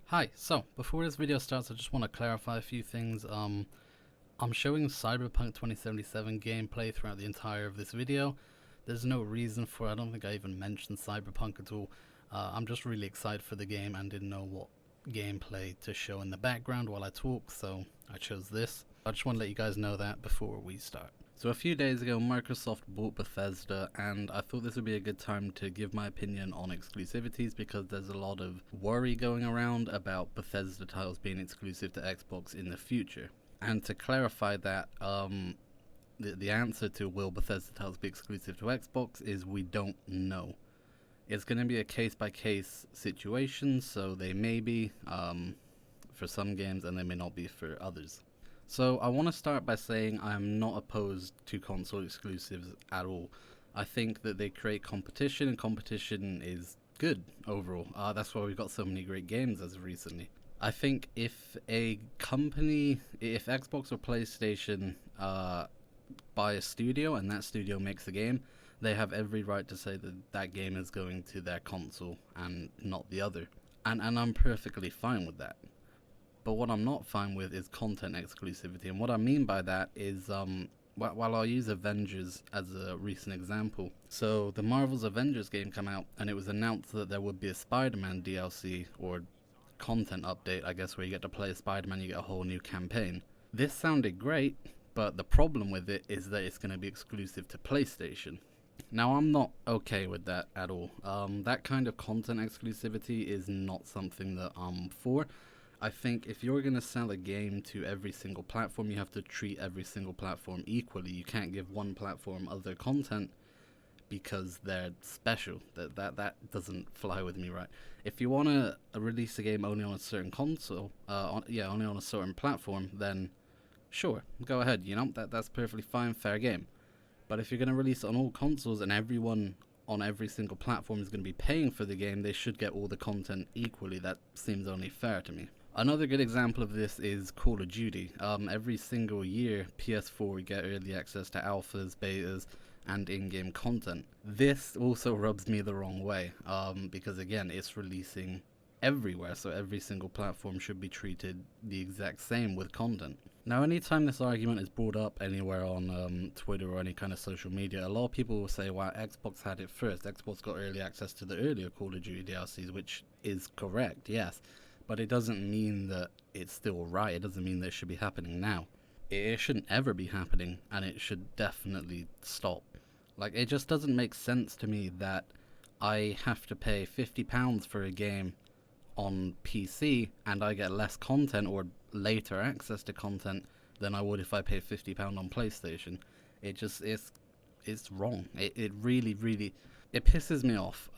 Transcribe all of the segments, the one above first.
Hi, so before this video starts I just want to clarify a few things. I'm showing Cyberpunk 2077 gameplay throughout the entire of this video. There's no reason for it. I don't think I even mentioned Cyberpunk at all. I'm just really excited for the game and didn't know what gameplay to show in the background while I talk, so I chose this. I just want to let you guys know that before we start. So a few days ago Microsoft bought Bethesda, and I thought this would be a good time to give my opinion on exclusivities because there's a lot of worry going around about Bethesda titles being exclusive to Xbox in the future. And to clarify that, the answer to will Bethesda titles be exclusive to Xbox is we don't know. It's going to be a case-by-case situation, so they may be for some games and they may not be for others. So I want to start by saying I'm not opposed to console exclusives at all. I think that they create competition, and competition is good overall. That's why we've got so many great games as of recently. I think if a company, if Xbox or PlayStation buy a studio and that studio makes a game, they have every right to say that that game is going to their console and not the other. And I'm perfectly fine with that. But what I'm not fine with is content exclusivity, and what I mean by that is, while I'll use Avengers as a recent example. So the Marvel's Avengers game came out, and it was announced that there would be a Spider-Man DLC, or content update, I guess, where you get to play as Spider-Man, you get a whole new campaign. This sounded great, but the problem with it is that it's going to be exclusive to PlayStation. Now, I'm not okay with that at all. That kind of content exclusivity is not something that I'm for. I think if you're going to sell a game to every single platform, you have to treat every single platform equally. You can't give one platform other content because they're special. That doesn't fly with me, right? If you want to release a game only on a certain console, only on a certain platform, then sure, go ahead. That's perfectly fine, fair game. But if you're going to release it on all consoles and everyone on every single platform is going to be paying for the game, they should get all the content equally. That seems only fair to me. Another good example of this is Call of Duty. Every single year, PS4 we get early access to alphas, betas, and in-game content. This also rubs me the wrong way, because again, it's releasing everywhere, so every single platform should be treated the exact same with content. Now, anytime this argument is brought up anywhere on Twitter or any kind of social media, a lot of people will say, well, Xbox had it first. Xbox got early access to the earlier Call of Duty DLCs, which is correct, yes. But it doesn't mean that it's still right. It doesn't mean that it should be happening now. It shouldn't ever be happening, and it should definitely stop. Like, it just doesn't make sense to me that I have to pay £50 for a game on PC and I get less content or later access to content than I would if I pay £50 on PlayStation. It's wrong. It really it pisses me off,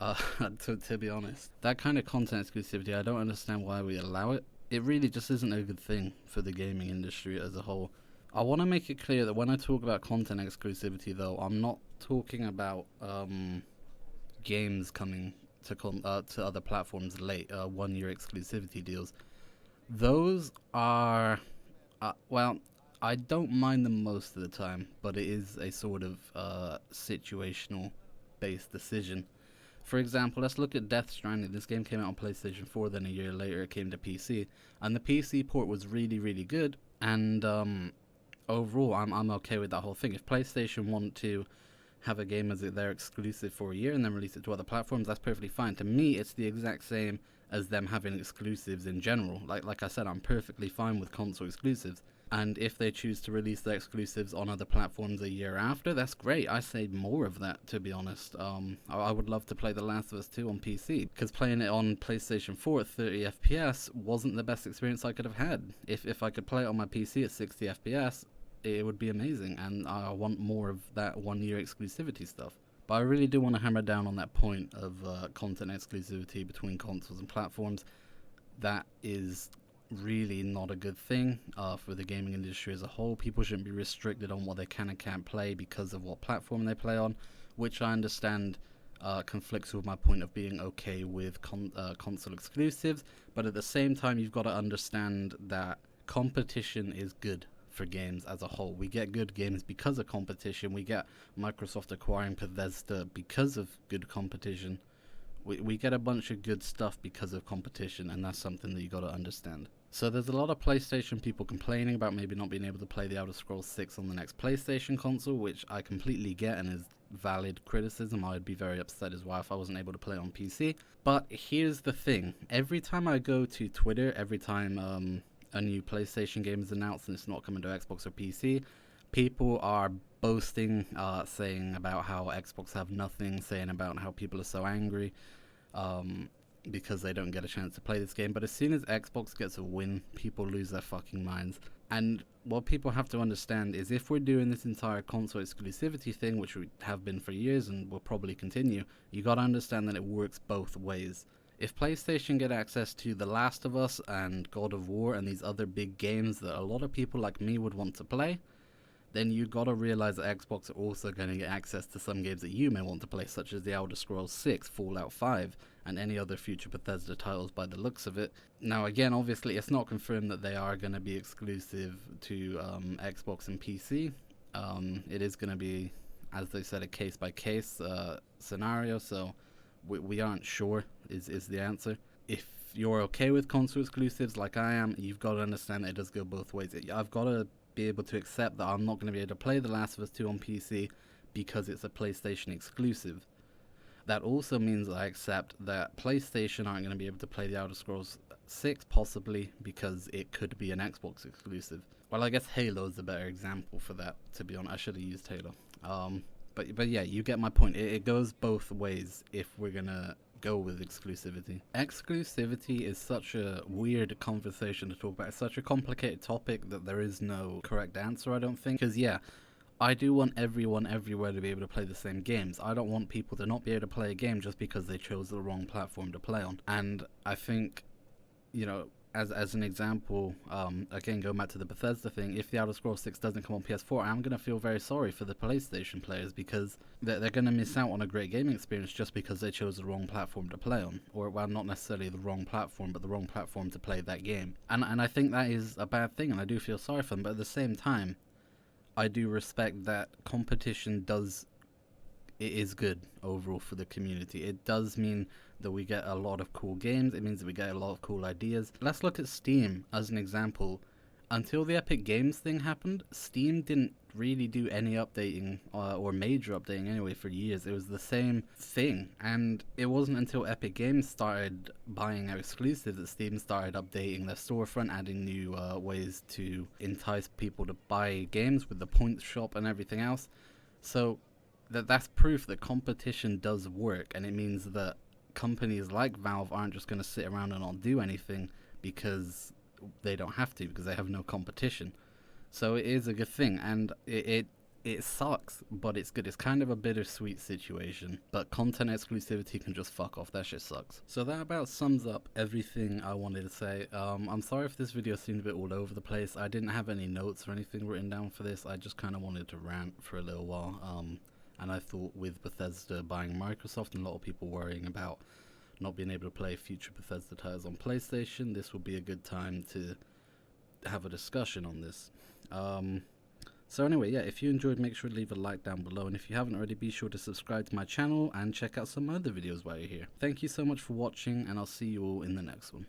to be honest. That kind of content exclusivity, I don't understand why we allow it. It really just isn't a good thing for the gaming industry as a whole. I want to make it clear that when I talk about content exclusivity, though, I'm not talking about games coming to other platforms late, 1 year exclusivity deals. Those are, well, I don't mind them most of the time, but it is a sort of situational based decision. For example, let's look at Death Stranding. This game came out on PlayStation 4, then a year later it came to PC, and the PC port was really good, and overall I'm okay with that whole thing. If PlayStation want to have a game as their exclusive for a year and then release it to other platforms, that's perfectly fine. To me, it's the exact same as them having exclusives in general. Like I said, I'm perfectly fine with console exclusives. And if they choose to release their exclusives on other platforms a year after, that's great. I say more of that, to be honest. I would love to play The Last of Us 2 on PC, because playing it on PlayStation 4 at 30 FPS wasn't the best experience I could have had. If I could play it on my PC at 60 FPS, it would be amazing, and I want more of that 1 year exclusivity stuff. But I really do want to hammer down on that point of content exclusivity between consoles and platforms. That is really not a good thing for the gaming industry as a whole. People shouldn't be restricted on what they can and can't play because of what platform they play on, which I understand conflicts with my point of being okay with console exclusives. But at the same time, you've got to understand that competition is good for games as a whole. We get good games because of competition. We get Microsoft acquiring Bethesda because of good competition. We get a bunch of good stuff because of competition, and that's something that you got to understand. So there's a lot of PlayStation people complaining about maybe not being able to play the Elder Scrolls 6 on the next PlayStation console, which I completely get and is valid criticism. I would be very upset as well if I wasn't able to play on PC. But here's the thing. Every time I go to Twitter, every time a new PlayStation game is announced and it's not coming to Xbox or PC, people are boasting, saying about how Xbox have nothing, saying about how people are so angry because they don't get a chance to play this game. But as soon as Xbox gets a win, people lose their fucking minds. And what people have to understand is, if we're doing this entire console exclusivity thing, which we have been for years and will probably continue, you gotta understand that it works both ways. If PlayStation get access to The Last of Us and God of War and these other big games that a lot of people like me would want to play, then you gotta realize that Xbox are also gonna get access to some games that you may want to play, such as the Elder Scrolls 6, Fallout 5, and any other future Bethesda titles by the looks of it. Now again, obviously it's not confirmed that they are gonna be exclusive to Xbox and PC. It is gonna be, as they said, a case-by-case scenario, so we aren't sure is the answer. If you're okay with console exclusives like I am, you've got to understand that it does go both ways. I've got to be able to accept that I'm not going to be able to play The Last of Us 2 on PC because it's a PlayStation exclusive. That also means I accept that PlayStation aren't going to be able to play the Elder Scrolls 6 possibly because it could be an Xbox exclusive. Well, I guess Halo's a better example for that, to be honest. I should have used Halo. But yeah, you get my point. It goes both ways if we're gonna go with exclusivity. Exclusivity is such a weird conversation to talk about. It's such a complicated topic that there is no correct answer, I don't think. Because yeah, I do want everyone everywhere to be able to play the same games. I don't want people to not be able to play a game just because they chose the wrong platform to play on. And I think, you know, as an example, again, going back to the Bethesda thing, if the Elder Scrolls 6 doesn't come on PS4, I'm going to feel very sorry for the PlayStation players, because they're going to miss out on a great gaming experience just because they chose the wrong platform to play on. Or, well, not necessarily the wrong platform, but the wrong platform to play that game. And I think that is a bad thing, and I do feel sorry for them, but at the same time, I do respect that competition is good overall for the community. It does mean that we get a lot of cool games. It means that we get a lot of cool ideas. Let's look at Steam as an example. Until the Epic Games thing happened, Steam didn't really do any updating, or major updating anyway, for years. It was the same thing, and it wasn't until Epic Games started buying out exclusives that Steam started updating their storefront, adding new ways to entice people to buy games with the points shop and everything else. So that's proof that competition does work, and it means that companies like Valve aren't just going to sit around and not do anything because they don't have to, because they have no competition. So it is a good thing, and it sucks, but it's good. It's kind of a bittersweet situation, but content exclusivity can just fuck off. That shit sucks. So that about sums up everything I wanted to say. I'm sorry if this video seemed a bit all over the place. I didn't have any notes or anything written down for this. I just kind of wanted to rant for a little while. And I thought, with Bethesda buying Microsoft and a lot of people worrying about not being able to play future Bethesda titles on PlayStation, this would be a good time to have a discussion on this. So anyway, yeah, if you enjoyed, make sure to leave a like down below, and if you haven't already, be sure to subscribe to my channel and check out some other videos while you're here. Thank you so much for watching, and I'll see you all in the next one.